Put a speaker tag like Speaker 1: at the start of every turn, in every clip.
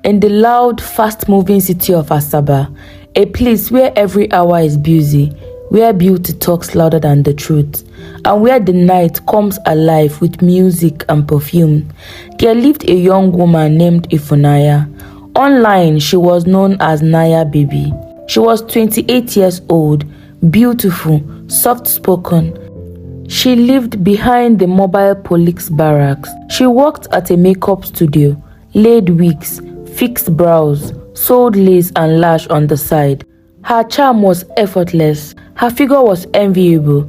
Speaker 1: in the loud, fast-moving city of Asaba, a place where every hour is busy, where beauty talks louder than the truth, and where the night comes alive with music and perfume, there lived a young woman named Ifunanya. Online, she was known as Naya Baby. She was 28 years old, beautiful, soft-spoken. She lived behind the mobile police barracks. She worked at a makeup studio, laid wigs, fixed brows, sold lace and lash on the side. Her charm was effortless. Her figure was enviable,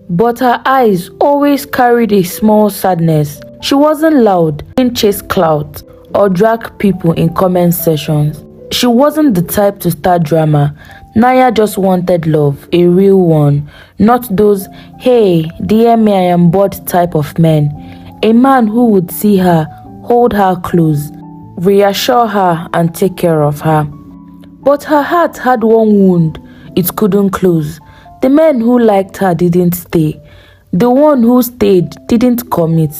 Speaker 1: but her eyes always carried a small sadness. She wasn't loud, didn't chase clout, or drag people in comment sessions. She wasn't the type to start drama. Naya just wanted love, a real one, not those, hey, dear me, I am bored type of men. A man who would see her, hold her close, reassure her and take care of her. But her heart had one wound, it couldn't close. The men who liked her didn't stay. The one who stayed didn't commit.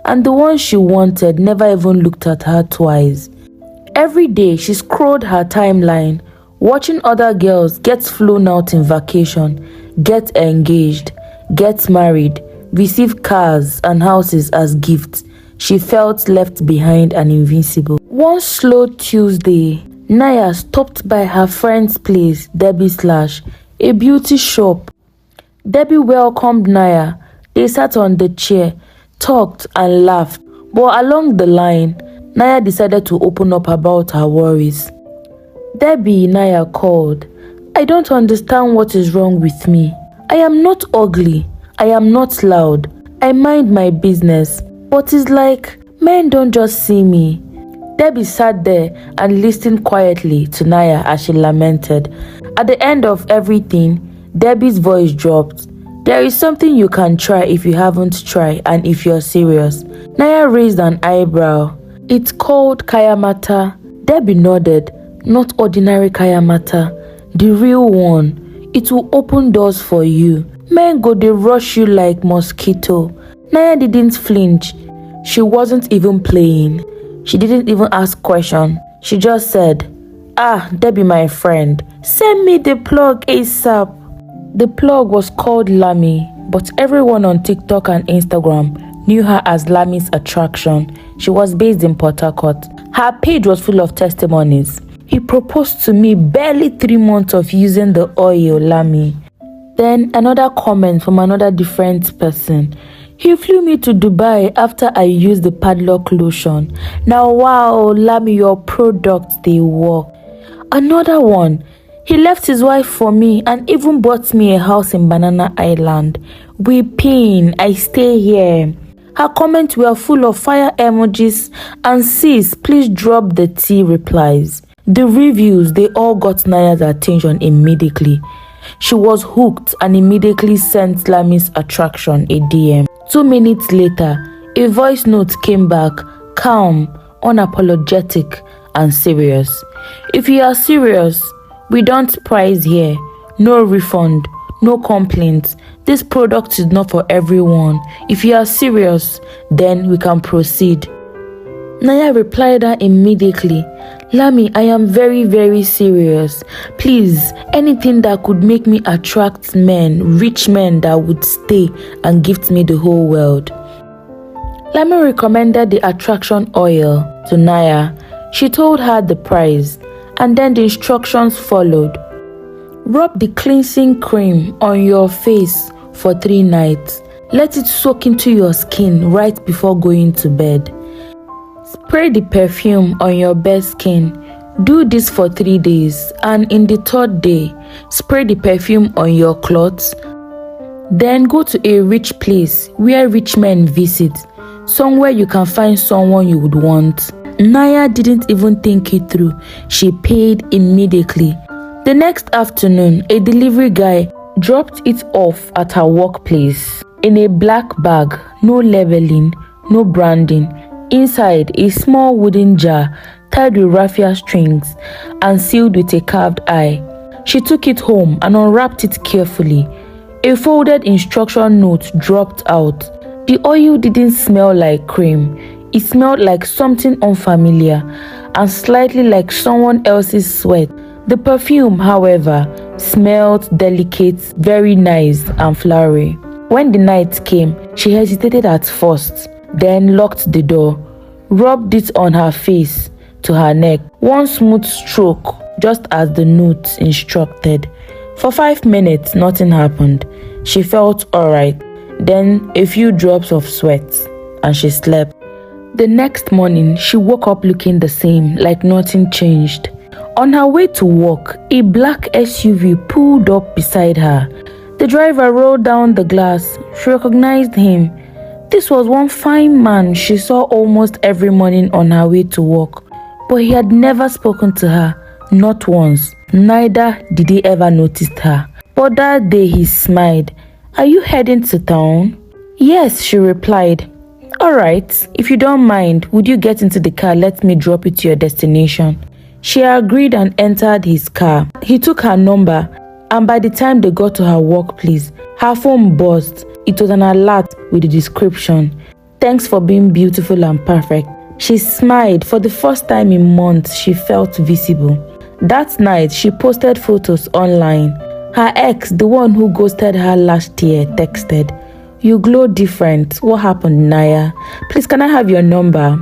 Speaker 1: And the one she wanted never even looked at her twice. Every day she scrolled her timeline, watching other girls get flown out in vacation, get engaged, get married, receive cars and houses as gifts. She felt left behind and invincible. One slow Tuesday, Naya stopped by her friend's place, Debbie Slash, a beauty shop. Debbie welcomed Naya. They sat on the chair, talked and laughed. But along the line, Naya decided to open up about her worries. Debbie, Naya called. I don't understand what is wrong with me. I am not ugly. I am not loud. I mind my business. But it's like men don't just see me. Debbie sat there and listened quietly to Naya as she lamented. At the end of everything, Debbie's voice dropped. There is something you can try if you haven't tried and if you're serious. Naya raised an eyebrow. It's called kayamata. Debbie nodded. Not ordinary kayamata. The real one. It will open doors for you. Men go they rush you like mosquito. Naya didn't flinch. She wasn't even playing. She didn't even ask question. She just said, Debbie my friend, send me the plug ASAP. The plug was called Lami, but everyone on TikTok and Instagram knew her as Lami's attraction. She was based in Port Harcourt. Her page was full of testimonies. He proposed to me barely 3 months of using the oil, Lami. Then another comment from another different person. He flew me to Dubai after I used the padlock lotion. Now wow, Lami, your products, they work. Another one. He left his wife for me and even bought me a house in Banana Island. Weeping, I stay here. Her comments were full of fire emojis and sis, please drop the tea replies. The reviews, they all got Naya's attention immediately. She was hooked and immediately sent Lami's attraction a DM. 2 minutes later, a voice note came back, calm, unapologetic, and serious. If you are serious, we don't price here. No refund, no complaints. This product is not for everyone. If you are serious, then we can proceed. Naya replied her immediately. Lami, I am very, very serious. Please, anything that could make me attract men, rich men that would stay and gift me the whole world. Lami recommended the attraction oil to Naya. She told her the price, and then the instructions followed. Rub the cleansing cream on your face for 3 nights. Let it soak into your skin right before going to bed. Spray the perfume on your bare skin. Do this for 3 days, and in the 3rd day, spray the perfume on your clothes. Then go to a rich place where rich men visit, somewhere you can find someone you would want. Naya didn't even think it through. She paid immediately. The next afternoon, a delivery guy dropped it off at her workplace in a black bag, no labeling, no branding. Inside, a small wooden jar tied with raffia strings and sealed with a carved eye. She took it home and unwrapped it carefully. A folded instruction note dropped out. The oil didn't smell like cream. It smelled like something unfamiliar. and slightly like someone else's sweat. The perfume, however, smelled delicate, very nice and flowery. When the night came, she hesitated at first, then locked the door, rubbed it on her face to her neck, one smooth stroke, just as the note instructed. For 5 minutes, nothing happened. She felt alright, then a few drops of sweat, and she slept. The next morning, she woke up looking the same, like nothing changed. On her way to work, a black SUV pulled up beside her. The driver rolled down the glass. She recognized him. This was one fine man she saw almost every morning on her way to work, but he had never spoken to her, not once. Neither did he ever notice her. But that day he smiled. "Are you heading to town?" "Yes," she replied. "Alright, if you don't mind, would you get into the car? Let me drop you to your destination." She agreed and entered his car. He took her number, and by the time they got to her workplace, her phone buzzed. It was an alert with the description, "Thanks for being beautiful and perfect." She smiled. For the first time in months, she felt visible. That night, she posted photos online. Her ex, the one who ghosted her last year, texted, "You glow different. What happened, Naya? Please, can I have your number?"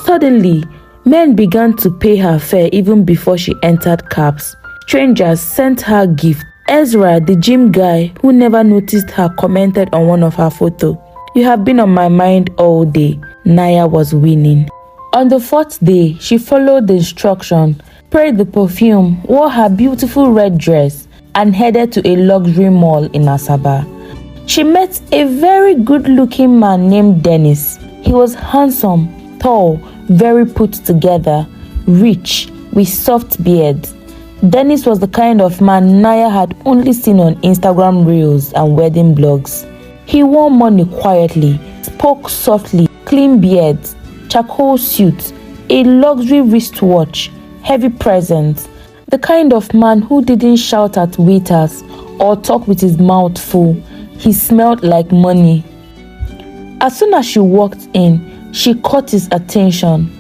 Speaker 1: Suddenly, men began to pay her fare even before she entered cabs. Strangers sent her gifts. Ezra, the gym guy who never noticed her, commented on one of her photos. "You have been on my mind all day." Naya was winning. On the 4th day, she followed the instruction, sprayed the perfume, wore her beautiful red dress, and headed to a luxury mall in Asaba. She met a very good-looking man named Dennis. He was handsome, tall, very put together, rich, with soft beards. Dennis was the kind of man Naya had only seen on Instagram reels and wedding blogs. He wore money quietly, spoke softly, clean beards, charcoal suit, a luxury wristwatch, heavy presence. The kind of man who didn't shout at waiters or talk with his mouth full. He smelled like money. As soon as she walked in, she caught his attention.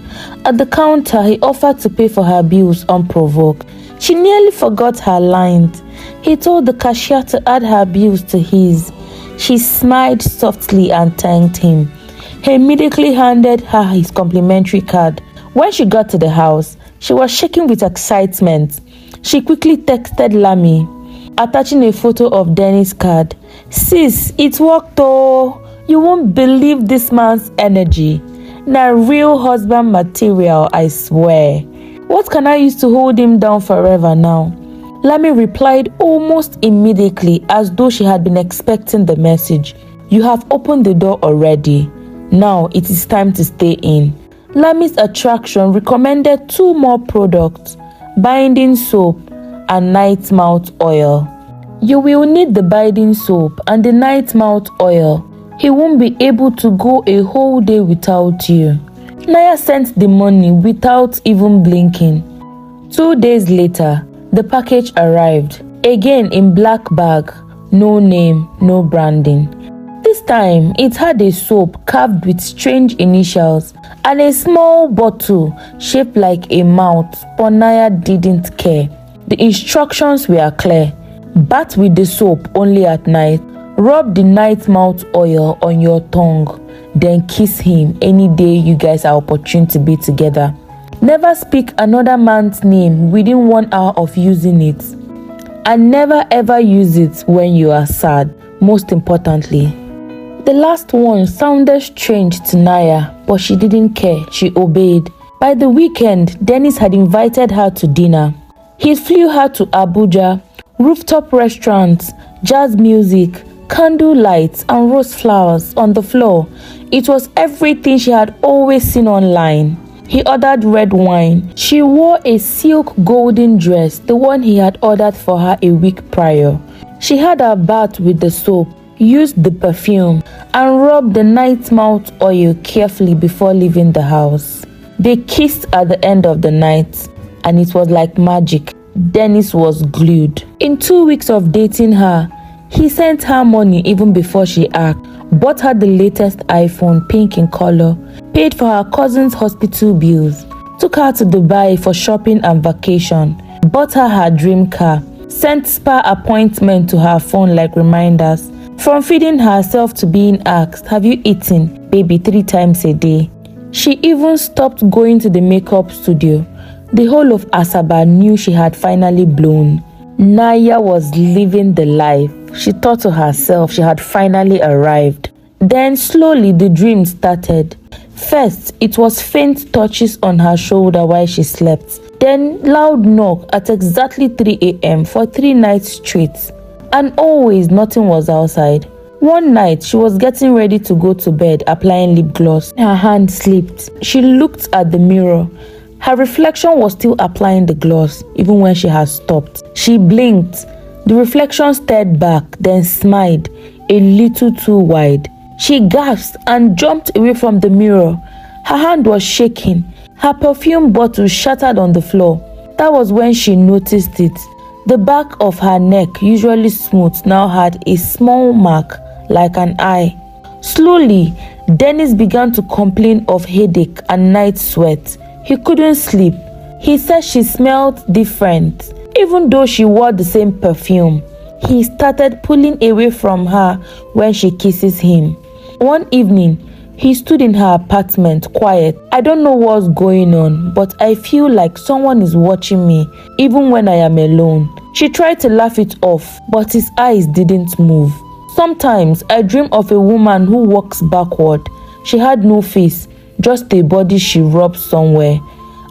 Speaker 1: At the counter, he offered to pay for her bills unprovoked. She nearly forgot her lines. He told the cashier to add her bills to his. She smiled softly and thanked him. He immediately handed her his complimentary card. When she got to the house, she was shaking with excitement. She quickly texted Lami, attaching a photo of Dennis' card. "Sis, it worked oh! You won't believe this man's energy. Now real husband material, I swear. What can I use to hold him down forever now?" Lami replied almost immediately, as though she had been expecting the message. "You have opened the door already. Now it is time to stay in." Lami's attraction recommended 2 more products, binding soap and night mouth oil. "You will need the binding soap and the night mouth oil. He won't be able to go a whole day without you." Naya sent the money without even blinking. 2 days later, the package arrived, again in black bag, no name, no branding. This time, it had a soap carved with strange initials and a small bottle shaped like a mouth, but Naya didn't care. The instructions were clear. Bath with the soap only at night. Rub the night mouth oil on your tongue, then kiss him any day you guys are opportune to be together. Never speak another man's name within 1 hour of using it. And never ever use it when you are sad, most importantly. The last one sounded strange to Naya, but she didn't care. She obeyed. By the weekend, Dennis had invited her to dinner. He flew her to Abuja, rooftop restaurants, jazz music, candle lights and rose flowers on the floor. It was everything she had always seen online. He ordered red wine. She wore a silk golden dress, the one he had ordered for her a week prior. She had her bath with the soap, used the perfume, and rubbed the night mouth oil carefully before leaving the house. They kissed at the end of the night, and it was like magic. Dennis was glued. In 2 weeks of dating her, he sent her money even before she asked, bought her the latest iPhone, pink in color, paid for her cousin's hospital bills, took her to Dubai for shopping and vacation, bought her dream car, sent spa appointments to her phone like reminders. From feeding herself to being asked, "Have you eaten, baby?" 3 times a day. She even stopped going to the makeup studio. The whole of Asaba knew she had finally blown. Naya was living the life. She thought to herself she had finally arrived. Then slowly the dream started. First, it was faint touches on her shoulder while she slept. Then loud knock at exactly 3 a.m. for 3 nights straight. And always nothing was outside. One night, she was getting ready to go to bed, applying lip gloss. Her hand slipped. She looked at the mirror. Her reflection was still applying the gloss, even when she had stopped. She blinked. The reflection stared back, then smiled, a little too wide. She gasped and jumped away from the mirror. Her hand was shaking. Her perfume bottle shattered on the floor. That was when she noticed it. The back of her neck, usually smooth, now had a small mark, like an eye. Slowly, Dennis began to complain of headache and night sweat. He couldn't sleep. He said she smelled different, even though she wore the same perfume. He started pulling away from her when she kisses him. One evening, he stood in her apartment, quiet. "I don't know what's going on, but I feel like someone is watching me, even when I am alone." She tried to laugh it off, but his eyes didn't move. "Sometimes I dream of a woman who walks backward. She had no face, just a body she rubbed somewhere.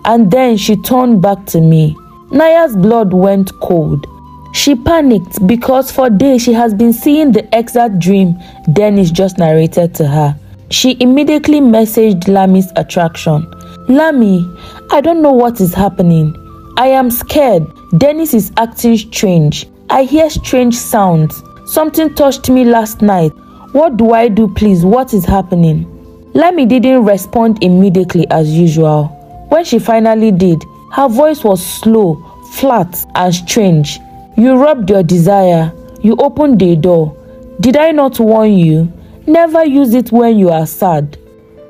Speaker 1: And then she turned back to me." Naya's blood went cold. She panicked because for days she has been seeing the exact dream Dennis just narrated to her. She immediately messaged Lami's attraction. "Lami, I don't know what is happening. I am scared. Dennis is acting strange. I hear strange sounds. Something touched me last night. What do I do, please? What is happening?" Lami didn't respond immediately as usual. When she finally did, her voice was slow, flat, and strange. "You robbed your desire. You opened the door. Did I not warn you? Never use it when you are sad.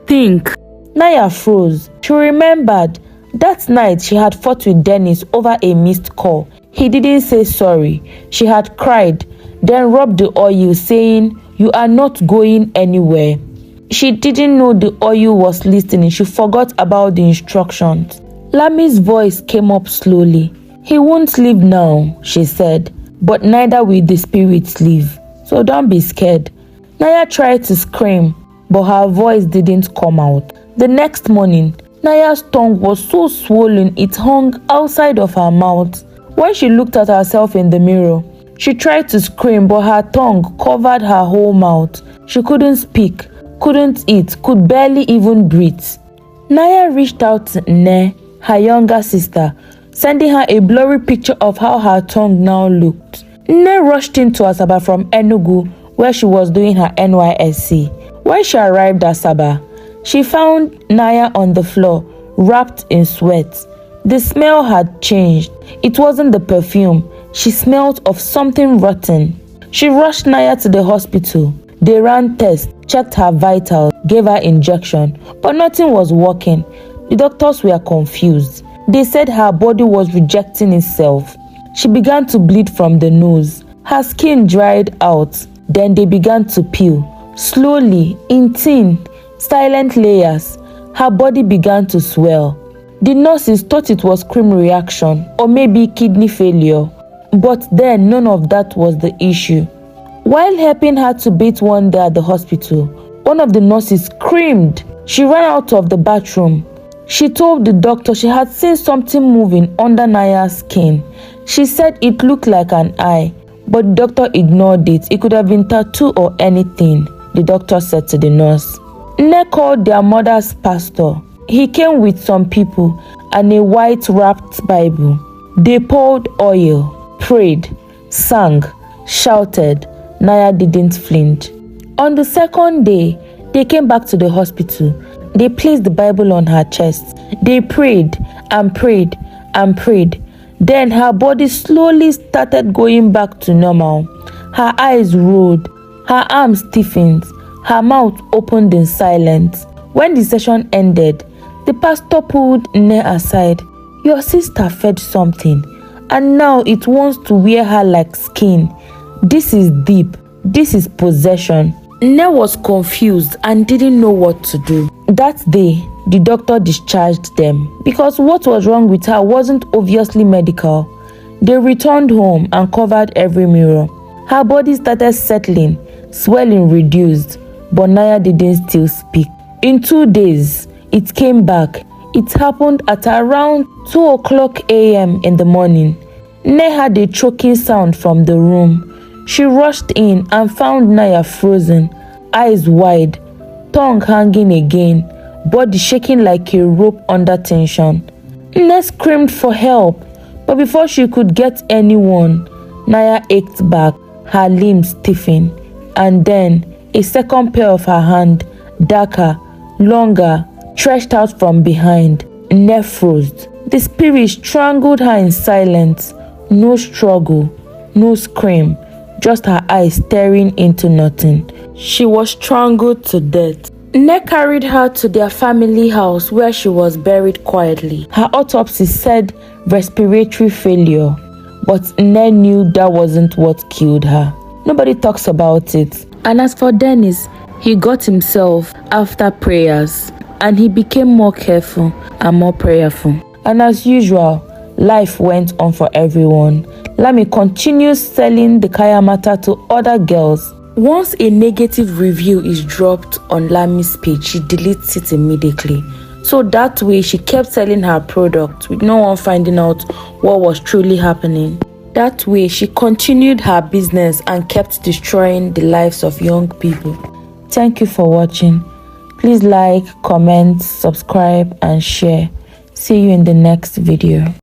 Speaker 1: Think." Naya froze. She remembered that night she had fought with Dennis over a missed call. He didn't say sorry. She had cried, then rubbed the oil, saying, "You are not going anywhere." She didn't know the oil was listening. She forgot about the instructions. Lami's voice came up slowly. "He won't leave now," she said, "but neither will the spirits leave. So don't be scared." Naya tried to scream, but her voice didn't come out. The next morning, Naya's tongue was so swollen it hung outside of her mouth. When she looked at herself in the mirror, she tried to scream, but her tongue covered her whole mouth. She couldn't speak, couldn't eat, could barely even breathe. Naya reached out to Ne, her younger sister, sending her a blurry picture of how her tongue now looked. Ne rushed into Asaba from Enugu, where she was doing her NYSC. When she arrived at Asaba, she found Naya on the floor, wrapped in sweat. The smell had changed. It wasn't the perfume. She smelled of something rotten. She rushed Naya to the hospital. They ran tests, checked her vitals, gave her injection, but nothing was working. The doctors were confused. They said her body was rejecting itself. She began to bleed from the nose. Her skin dried out. Then they began to peel. Slowly, in thin, silent layers, her body began to swell. The nurses thought it was cream reaction or maybe kidney failure. But then none of that was the issue. While helping her to bathe one day at the hospital, one of the nurses screamed. She ran out of the bathroom. She told the doctor she had seen something moving under Naya's skin. She said it looked like an eye, but the doctor ignored it. It could have been tattoo or anything, the doctor said to the nurse. Ne called their mother's pastor. He came with some people and a white wrapped Bible. They poured oil, prayed, sang, shouted. Naya didn't flinch. On the second day, they came back to the hospital. They placed the Bible on her chest. They prayed and prayed and prayed. Then her body slowly started going back to normal. Her eyes rolled, her arms stiffened, her mouth opened in silence. When the session ended, The pastor pulled Ne aside. Your sister fed something, and now it wants to wear her like skin. This is deep. This is possession. Ne was confused and didn't know what to do. That day, the doctor discharged them because what was wrong with her wasn't obviously medical. They returned home and covered every mirror. Her body started settling, swelling reduced, but Naya didn't still speak. In 2 days, it came back. It happened at around 2 a.m. in the morning. Ne had a choking sound from the room. She rushed in and found Naya frozen, eyes wide, tongue hanging again, body shaking like a rope under tension. Ne screamed for help, but before she could get anyone, Naya ached back, her limbs stiffened, and then a second pair of her hand, darker, longer, stretched out from behind. Ne froze. The spirit strangled her in silence. No struggle, no scream, just her eyes staring into nothing. She was strangled to death. Ne carried her to their family house where she was buried quietly. Her autopsy said respiratory failure, but Ne knew that wasn't what killed her. Nobody talks about it. And as for Dennis, he got himself after prayers, and he became more careful and more prayerful. And as usual, life went on for everyone. Lami continues selling the kayamata to other girls. Once a negative review is dropped on Lami's page, she deletes it immediately. So that way, she kept selling her product with no one finding out what was truly happening. That way, she continued her business and kept destroying the lives of young people. Thank you for watching. Please like, comment, subscribe, and share. See you in the next video.